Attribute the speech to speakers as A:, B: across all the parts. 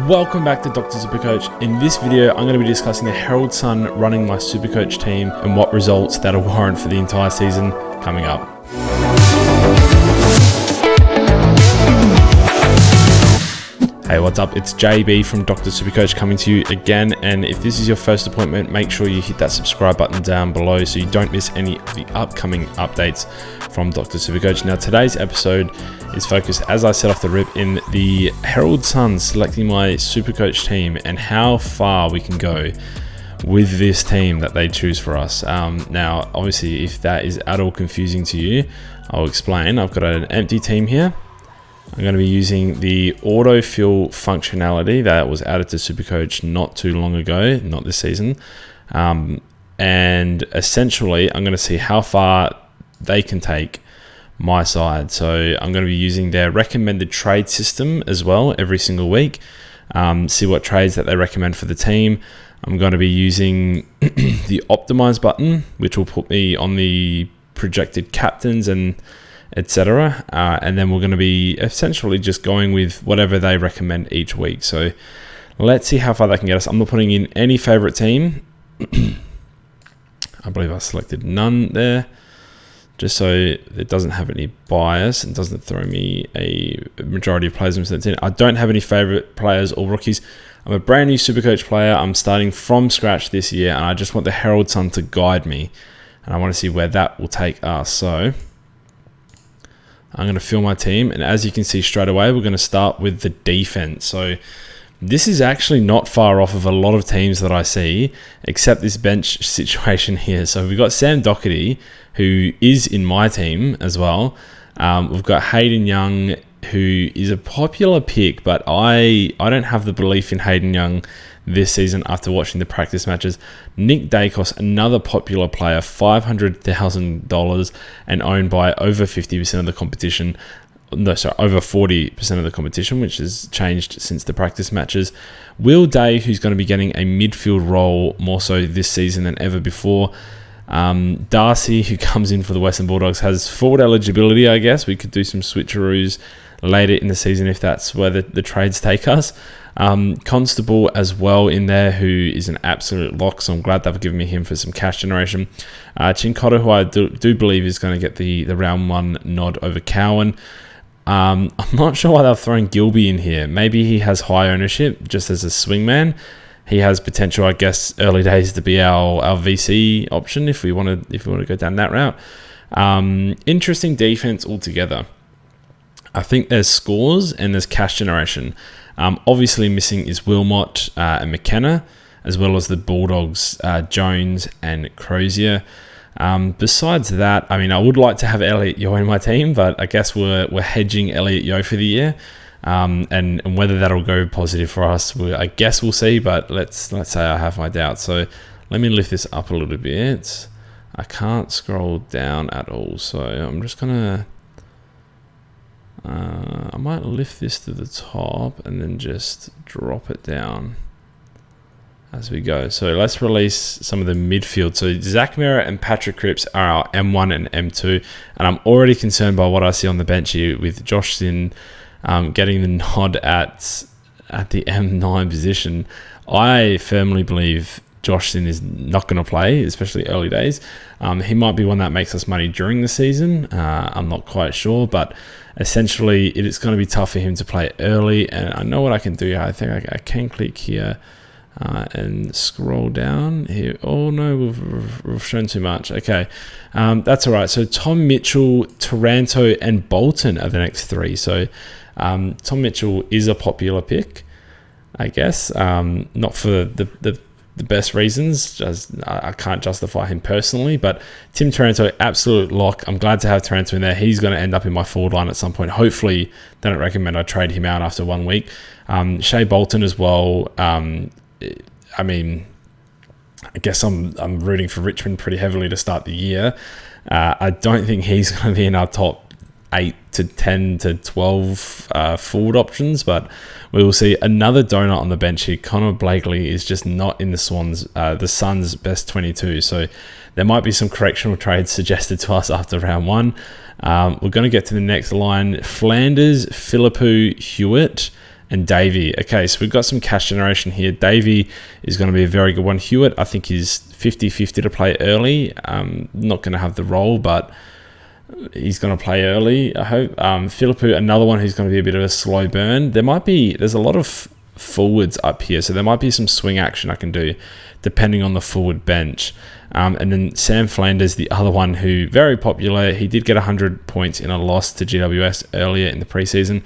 A: Welcome back to Dr. Supercoach. In this video, I'm going to be discussing the Herald Sun running my Supercoach team and what results that'll warrant for the entire season coming up. Hey, what's up? It's JB from Dr. Supercoach coming to you again, and if this is your first appointment, make sure you hit that subscribe button down below so you don't miss any of the upcoming updates from Dr. Supercoach. Now, today's episode is focused, as I said off the rip, in the Herald Sun selecting my Supercoach team and how far we can go with this team that they choose for us. Now, obviously, if that is at all confusing to you, I'll explain. I've got an empty team here. I'm going to be using the autofill functionality that was added to Supercoach not too long ago, not this season. And essentially, I'm going to see how far they can take my side. So I'm going to be using their recommended trade system as well every single week. See what trades that they recommend for the team. I'm going to be using the optimize button, which will put me on the projected captains and etc. And then we're going to be essentially just going with whatever they recommend each week. So let's see how far they can get us. I'm not putting in any favorite team. I believe I selected none there, just so it doesn't have any bias and doesn't throw me a majority of players into the team. I don't have any favorite players or rookies. I'm a brand new Supercoach player. I'm starting from scratch this year, and I just want the Herald Sun to guide me, and I want to see where that will take us. So I'm going to fill my team, and as you can see straight away, we're going to start with the defense. So this is actually not far off of a lot of teams that I see, except this bench situation here. So we've got Sam Doherty, who is in my team as well. We've got Hayden Young, who is a popular pick, but I don't have the belief in Hayden Young this season after watching the practice matches. Nick Dacos, another popular player, $500,000 and owned by over 50% of the competition. No, sorry, over 40% of the competition, which has changed since the practice matches. Will Day, who's going to be getting a midfield role more so this season than ever before. Darcy, who comes in for the Western Bulldogs, has forward eligibility, I guess. We could do some switcheroos later in the season if that's where the trades take us. Constable as well in there, who is an absolute lock, so I'm glad they've given me him for some cash generation. Chincotta, who I do believe is going to get the round one nod over Cowan. I'm not sure why they're throwing Gilby in here. Maybe he has high ownership just as a swingman. He has potential, I guess, early days to be our VC option if we want to go down that route. Interesting defense altogether. I think there's scores and there's cash generation. Obviously missing is Wilmot and McKenna, as well as the Bulldogs, Jones and Crozier. Besides that, I mean, I would like to have Elliot Yeo in my team, but I guess we're hedging Elliot Yeo for the year. And whether that'll go positive for us, I guess we'll see, but let's say I have my doubts. So let me lift this up a little bit. I can't scroll down at all, so I'm just gonna I might lift this to the top and then just drop it down as we go. So let's release some of the midfield. So Zach Mira and Patrick Cripps are our M1 and M2, and I'm already concerned by what I see on the bench here with Josh Sinn getting the nod at the M9 position. I firmly believe Josh Sinn is not going to play, especially early days. He might be one that makes us money during the season. I'm not quite sure, but essentially it is going to be tough for him to play early. And I know what I can do. I think I can click here and scroll down here. Oh no, we've shown too much. Okay, that's all right. So Tom Mitchell, Taranto and Bolton are the next three. So Tom Mitchell is a popular pick, I guess. Not for the best reasons, just I can't justify him personally, but Tim Taranto, absolute lock. I'm glad to have Taranto in there. He's going to end up in my forward line at some point. Hopefully they don't recommend I trade him out after 1 week. Shea Bolton as well. I mean, I guess I'm rooting for Richmond pretty heavily to start the year. I don't think he's going to be in our top 8 to 10 to 12 forward options, but we will see. Another donut on the bench here. Connor Blakely is just not in the Suns' best 22, so there might be some correctional trades suggested to us after round one. We're going to get to the next line. Flanders, Philippou, Hewitt, and Davey. Okay, so we've got some cash generation here. Davey is going to be a very good one. Hewitt, I think, is 50-50 to play early. Not going to have the role, but he's going to play early, I hope. Philippou, another one who's going to be a bit of a slow burn. There's a lot of forwards up here, so there might be some swing action I can do depending on the forward bench. And then Sam Flanders, the other one who very popular. He did get 100 points in a loss to GWS earlier in the preseason.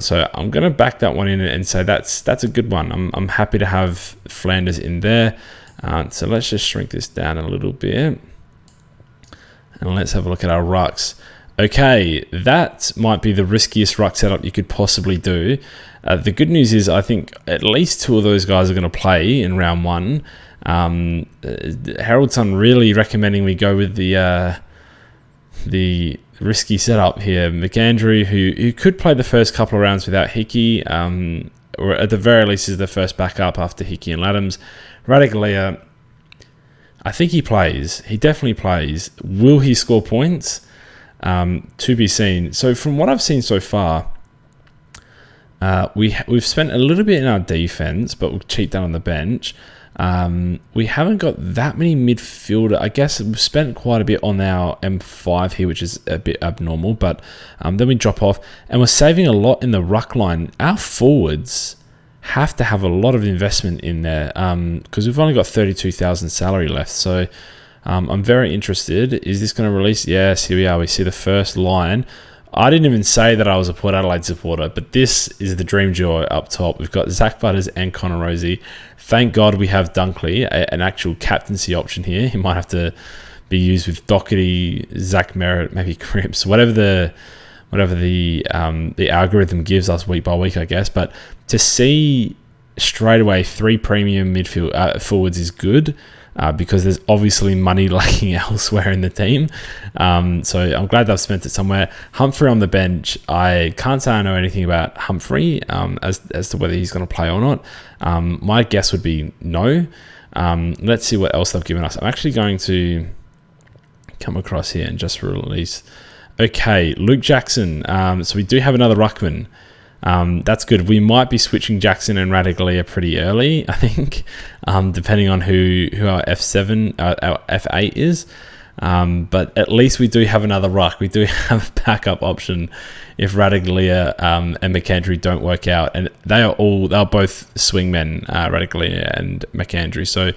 A: So I'm going to back that one in and say that's a good one. I'm happy to have Flanders in there. So let's just shrink this down a little bit. And let's have a look at our rucks. Okay, that might be the riskiest ruck setup you could possibly do. The good news is I think at least 2 of those guys are going to play in round 1. Harold's son really recommending we go with the risky setup here. McAndrew, who could play the first couple of rounds without Hickey, or at the very least is the first backup after Hickey and Laddams. Radaglia, I think he plays. He definitely plays. Will he score points? To be seen. So from what I've seen so far, we've spent a little bit in our defense, but we've cheaped down on the bench. We haven't got that many midfielder. I guess we've spent quite a bit on our M5 here, which is a bit abnormal, but then we drop off, and we're saving a lot in the ruck line. Our forwards have to have a lot of investment in there because we've only got 32,000 salary left. So I'm very interested. Is this going to release? Yes, here we are. We see the first line. I didn't even say that I was a Port Adelaide supporter, but this is the dream duo up top. We've got Zach Butters and Connor Rozee. Thank God we have Dunkley, an actual captaincy option here. He might have to be used with Doherty, Zach Merritt, maybe Cripps, whatever the algorithm gives us week by week, I guess. But to see straight away 3 premium midfield forwards is good. Because there's obviously money lacking elsewhere in the team. So I'm glad they've spent it somewhere. Humphrey on the bench. I can't say I know anything about Humphrey as to whether he's going to play or not. My guess would be no. Let's see what else they've given us. I'm actually going to come across here and just release. Okay, Luke Jackson. So we do have another ruckman. That's good. We might be switching Jackson and Radaglia pretty early, I think, depending on who our F7, our F8 is. But at least we do have another ruck. We do have a backup option if Radaglia and McAndrew don't work out, and they're both swingmen, Radaglia and McAndrew. So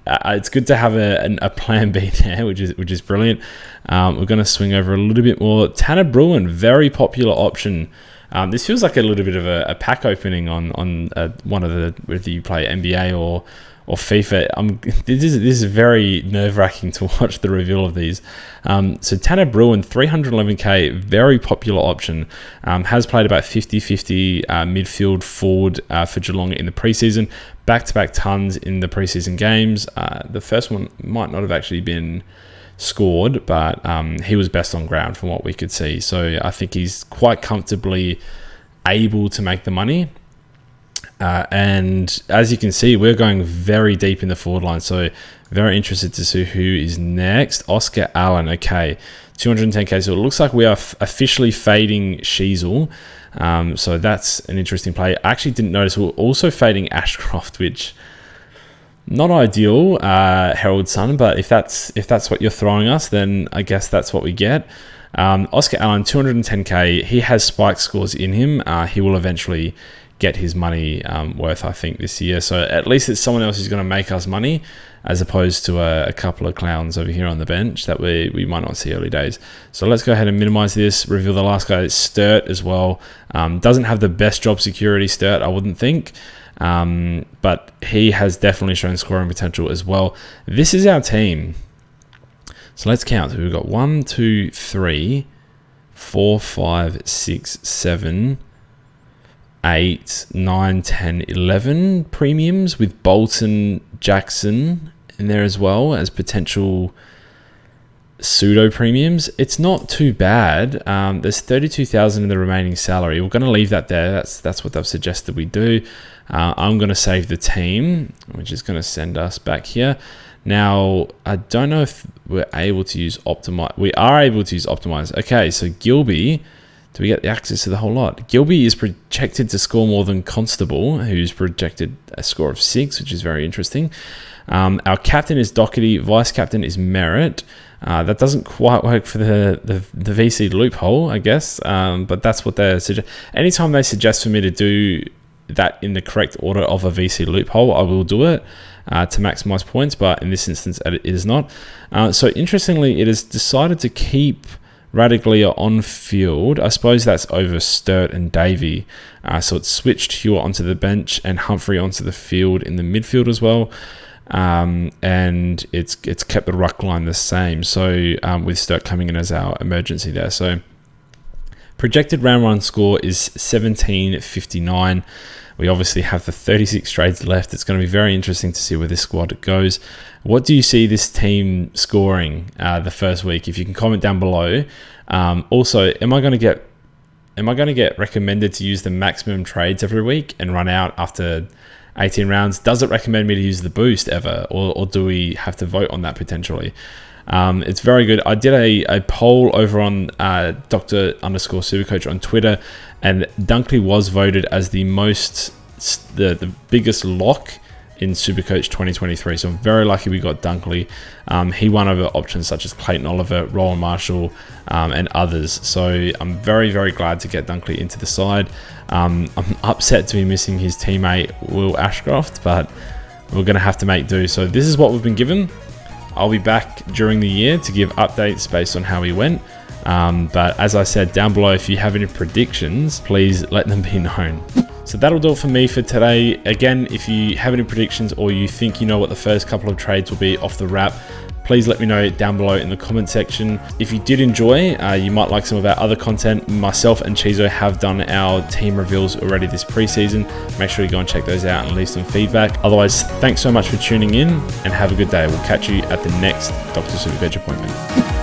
A: it's good to have a plan B there, which is brilliant. We're going to swing over a little bit more. Tanner Bruin, very popular option. This feels like a little bit of a pack opening on one of the, whether you play NBA or FIFA. This is very nerve-wracking to watch the reveal of these. So Tanner Bruin, 311k, very popular option. Has played about 50-50 midfield forward for Geelong in the preseason. Back-to-back tons in the preseason games. The first one might not have actually been scored, but he was best on ground from what we could see. So I think he's quite comfortably able to make the money. And as you can see, we're going very deep in the forward line. So very interested to see who is next. Oscar Allen. Okay, 210k. So it looks like we are officially fading Sheasel. So that's an interesting play. I actually didn't notice we're also fading Ashcroft, which not ideal, Harold's son, but if that's what you're throwing us, then I guess that's what we get. Oscar Allen, 210k. He has spike scores in him. He will eventually get his money worth, I think, this year. So at least it's someone else who's going to make us money, as opposed to a couple of clowns over here on the bench that we might not see early days. So let's go ahead and minimize this. Reveal the last guy. It's Sturt as well. Doesn't have the best job security, Sturt, I wouldn't think. But he has definitely shown scoring potential as well. This is our team. So let's count. So we've got 1, 2, 3, 4, 5, 6, 7, 8, 9, 10, 11 premiums with Bolton, Jackson in there as well as potential pseudo premiums. It's not too bad. There's 32,000 in the remaining salary. We're going to leave that there. That's what they've suggested we do. I'm going to save the team, which is going to send us back here. Now, I don't know if we're able to use Optimize. We are able to use Optimize. Okay, so Gilby, do we get the access to the whole lot? Gilby is projected to score more than Constable, who's projected a score of 6, which is very interesting. Our captain is Doherty, vice captain is Merritt. That doesn't quite work for the VC loophole, I guess, but that's what they're suggesting. Anytime they suggest for me to do that in the correct order of a VC loophole, I will do it to maximize points, but in this instance, it is not. So interestingly, it has decided to keep Radaglia on field. I suppose that's over Sturt and Davey. So it's switched Hewitt onto the bench and Humphrey onto the field in the midfield as well. And it's kept the ruck line the same. So with Sturt coming in as our emergency there. So projected round 1 score is 17.59. We obviously have the 36 trades left. It's going to be very interesting to see where this squad goes. What do you see this team scoring the first week? If you can comment down below. Also, am I going to get recommended to use the maximum trades every week and run out after 18 rounds? Does it recommend me to use the boost ever, or do we have to vote on that potentially? It's very good. I did a poll over on Dr_Supercoach on Twitter, and Dunkley was voted as the biggest lock in Supercoach 2023. So I'm very lucky we got Dunkley. He won over options such as Clayton Oliver, Rowan Marshall, and others. So I'm very, very glad to get Dunkley into the side. I'm upset to be missing his teammate Will Ashcroft, but we're going to have to make do. So this is what we've been given. I'll be back during the year to give updates based on how he went. But as I said, down below, if you have any predictions, please let them be known. So that'll do it for me for today. Again, if you have any predictions or you think you know what the first couple of trades will be off the wrap, please let me know down below in the comment section. If you did enjoy, you might like some of our other content. Myself and Chizo have done our team reveals already this preseason. Make sure you go and check those out and leave some feedback. Otherwise, thanks so much for tuning in and have a good day. We'll catch you at the next Dr. Supercoach appointment.